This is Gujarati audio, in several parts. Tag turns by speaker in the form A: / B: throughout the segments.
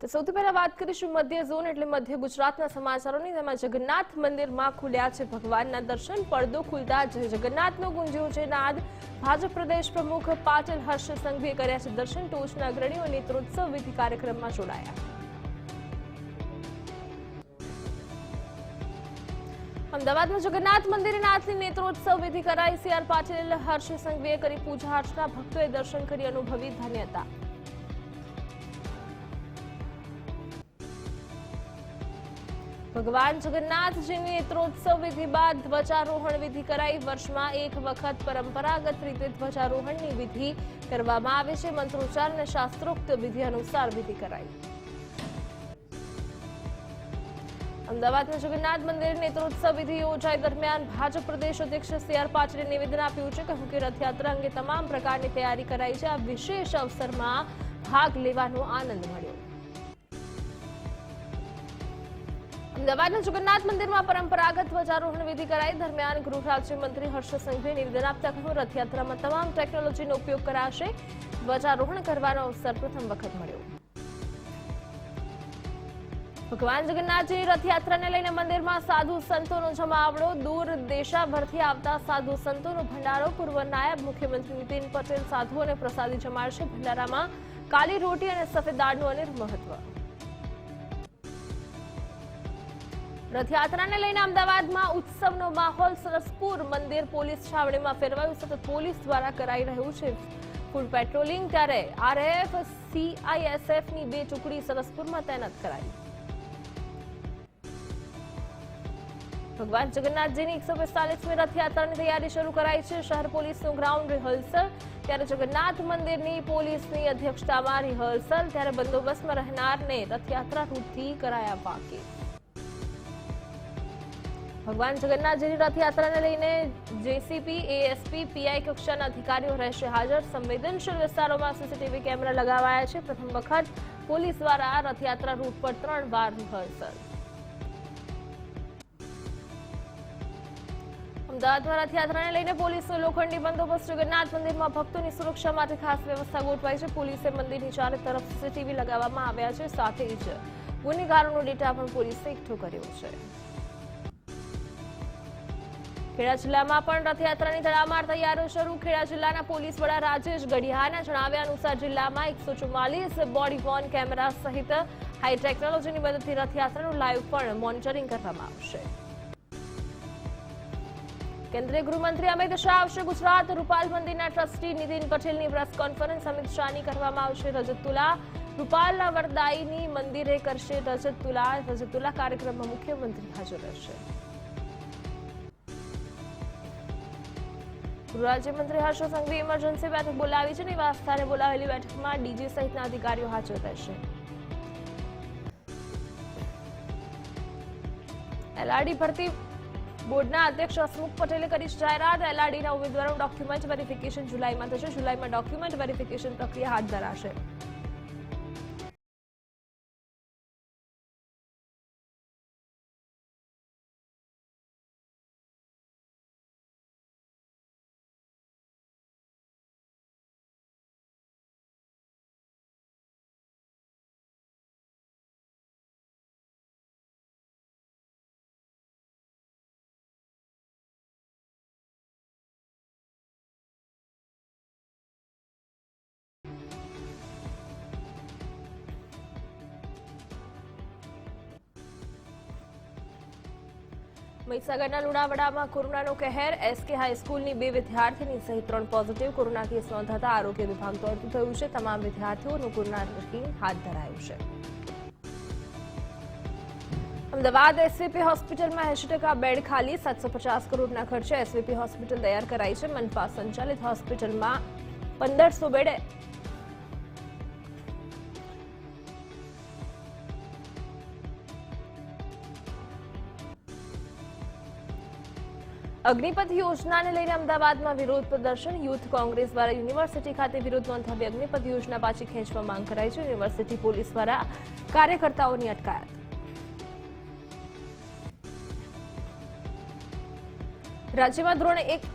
A: તો સૌથી પહેલા વાત કરીશું મધ્ય ઝોન એટલે મધ્ય ગુજરાતના સમાચારોની। તેમાં જગન્નાથ મંદિરમાં ખુલ્યા છે ભગવાનના દર્શન। પડદો ખુલતા જ જગન્નાથનો ગુંજ્યો છે નાદ। ભાજપ પ્રદેશ પ્રમુખ પાટીલ હર્ષ સંઘવીએ કર્યા છે દર્શન। ટોચના અગ્રણીઓ નેત્રોત્સવ વિધિ કાર્યક્રમમાં જોડાયા। અમદાવાદમાં જગન્નાથ મંદિરે નાથની નેત્રોત્સવ વિધિ કરાઈ। સીઆર પાટીલ હર્ષ સંઘવીએ કરી પૂજા અર્ચના। ભક્તોએ દર્શન કરી અનુભવી ધન્યતા। ભગવાન જગન્નાથજીની નેત્રોત્સવ વિધિ બાદ ધ્વજારોહણ વિધિ કરાઈ। વર્ષમાં એક વખત પરંપરાગત રીતે ધ્વજારોહણની વિધિ કરવામાં આવે છે। મંત્રોચ્ચાર અને શાસ્ત્રોક્ત વિધિ અનુસાર વિધિ કરાઈ। અમદાવાદના જગન્નાથ મંદિરે નેત્રોત્સવ વિધિ યોજાઈ દરમિયાન ભાજપ પ્રદેશ અધ્યક્ષ સીઆર પાટીલે નિવેદન આપ્યું છે। કહ્યું કે રથયાત્રા અંગે તમામ પ્રકારની તૈયારી કરાઈ છે। આ વિશેષ અવસરમાં ભાગ લેવાનો આનંદ મળ્યો। અમદાવાદના જગન્નાથ મંદિરમાં પરંપરાગત ધ્વજારોહણ વિધિ કરાઈ। દરમિયાન ગૃહ રાજ્યમંત્રી હર્ષ સંઘવીએ નિવેદન આપતા કહ્યું રથયાત્રામાં તમામ ટેકનોલોજીનો ઉપયોગ કરાશે। ધ્વજારોહણ કરવાનો અવસર પ્રથમ વખત મળ્યો। ભગવાન જગન્નાથજીની રથયાત્રાને લઈને મંદિરમાં સાધુ સંતોનો જમાવડો। દૂર દેશાભરથી આવતા સાધુ સંતોનો ભંડારો। પૂર્વ નાયબ મુખ્યમંત્રી નીતિન પટેલ સાધુઓને પ્રસાદી જમાડશે। ભંડારામાં કાળી રોટી અને સફેદ દાળનું અનેરું મહત્વ। રથયાત્રાને લઈને અમદાવાદમાં ઉત્સવનો માહોલ। સરસપુર મંદિર પોલીસ છાવણીમાં ફેરવાયું। સતત પોલીસ દ્વારા કરાઈ રહ્યું છે ફૂલ પેટ્રોલિંગ। ત્યારે આરએએફ સીઆઈએસએફની 2 ટુકડી સરસપુરમાં તૈનાત કરાઈ। ભગવાન જગન્નાથજીની 145મી રથયાત્રાની તૈયારી શરૂ કરાઈ છે। શહેર પોલીસનું ગ્રાઉન્ડ રિહર્સલ। ત્યારે જગન્નાથ મંદિરની પોલીસની અધ્યક્ષતામાં રિહર્સલ। ત્યારે બંદોબસ્તમાં રહેનારને રથયાત્રા રૂટથી કરાયા વાકેફ। ભગવાન જગન્નાથજીની રથયાત્રાને લઈને જેસીપી એએસપી પીઆઈ કક્ષાના અધિકારીઓ રહેશે હાજર। સંવેદનશીલ વિસ્તારોમાં સીસીટીવી કેમેરા લગાવાયા છે। પ્રથમ વખત પોલીસ દ્વારા રથયાત્રા રૂટ પર 3 વાર રિહર્સલ। અમદાવાદમાં રથયાત્રાને લઈને પોલીસનો લોખંડી બંદોબસ્ત। જગન્નાથ મંદિરમાં ભક્તોની સુરક્ષા માટે ખાસ વ્યવસ્થા ગોઠવાઈ છે। પોલીસે મંદિરની ચારે તરફ સીસીટીવી લગાવવામાં આવ્યા છે। સાથે જ ગુનેગારોનો ડેટા પણ પોલીસે એકઠો કર્યો છે। ખેડા જિલ્લામાં પણ રથયાત્રાની તડામાર તૈયારીઓ શરૂ। ખેડા જિલ્લાના પોલીસ વડા રાજેશ ગઢિયાના જણાવ્યા અનુસાર જિલ્લામાં 144 બોડી વોર્ન કેમેરા સહિત હાઈ ટેકનોલોજીની મદદથી રથયાત્રાનું લાઈવ પણ મોનિટરિંગ કરવામાં આવશે। કેન્દ્રીય ગૃહમંત્રી અમિત શાહ આવશે ગુજરાત। રૂપાલ મંદિરના ટ્રસ્ટી નીતિન પટેલની પ્રેસ કોન્ફરન્સ અમિત શાહની કરવામાં આવશે। રજત તુલા રૂપાલના વરદાયીની મંદિરે કરશે રજત તુલા કાર્યક્રમમાં મુખ્યમંત્રી હાજર રહેશે। ગૃહ રાજ્યમંત્રી હર્ષ સંઘવીએ ઇમરજન્સી બેઠક બોલાવી છે। નિવાસ સ્થાને બોલાવેલી બેઠકમાં ડીજી સહિતના અધિકારીઓ હાજર રહેશે। એલઆરડી ભરતી બોર્ડના અધ્યક્ષ હસમુખ પટેલે કરી જાહેરાત। એલઆરડીના ઉમેદવારોનું ડોક્યુમેન્ટ વેરિફિકેશન જુલાઈમાં થશે। જુલાઈમાં ડોક્યુમેન્ટ વેરિફિકેશન પ્રક્રિયા હાથ ધરાશે। મહીસાગરના લુણાવાડામાં કોરોનાનો કહેર। એસકે હાઈસ્કૂલની 2 વિદ્યાર્થીની સહિત 3 પોઝિટિવ કોરોના કેસ નોંધાતા આરોગ્ય વિભાગ દોડતું થયું છે। તમામ વિદ્યાર્થીઓનું કોરોના ટેસ્ટિંગ હાથ ધરાયું છે। અમદાવાદ એસવીપી હોસ્પિટલમાં 80% બેડ ખાલી। 750 કરોડના ખર્ચે એસવીપી હોસ્પિટલ તૈયાર કરાઈ છે। મનપા સંચાલિત હોસ્પિટલમાં 1500 બેડ અગ્નિપથ યોજનાને લઈને અમદાવાદમાં વિરોધ પ્રદર્શન। યુથ કોંગ્રેસ દ્વારા યુનિવર્સિટી ખાતે વિરોધ નોંધાવી અગ્નિપથ યોજના પાછી ખેંચવા માંગ કરાઈ છે। યુનિવર્સિટી પોલીસ દ્વારા કાર્યકર્તાઓની અટકાયત। રાજ્યમાં ધોરણ 1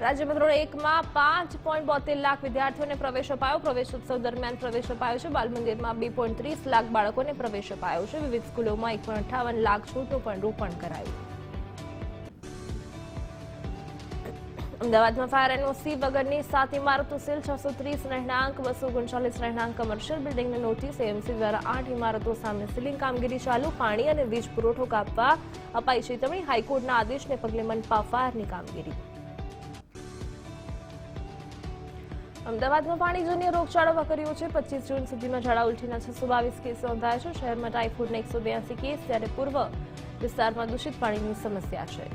A: રાજ્યમાં ધોરણ 1માં 5.72 લાખ વિદ્યાર્થીઓને પ્રવેશ અપાયો. પ્રવેશોત્સવ દરમિયાન પ્રવેશ અપાયો છે. બાલ મંદિરમાં 2.30 લાખ બાળકોને પ્રવેશ અપાયો છે. વિવિધ સ્કૂલોમાં 1.58 લાખ છોડનું પણ રોપણ કરાયું. અમદાવાદમાં ફાયર એનઓસી વગરની 7 ઇમારતો સીલ. 630 રહેણાંક, 239 રહેણાંક કમર્શિયલ બિલ્ડિંગને નોટિસ. એએમસી દ્વારા 8 ઇમારતો સામે સીલિંગ કામગીરી ચાલુ. પાણી અને વીજ પુરવઠો કાપવા અપાઈ ચેતવણી. હાઈકોર્ટના આદેશને પગલે મનપા ફાયરની કામગીરી. અમદાવાદમાં પાણીજન્ય રોગચાળો વકર્યો છે. 25 જૂન સુધીમાં ઝાડા ઉલટીના 622 કેસ નોંધાયા છે. શહેરમાં ટાઇફોઇડના 182 કેસ, જ્યારે પૂર્વ વિસ્તારમાં દૂષિત પાણીની સમસ્યા છે.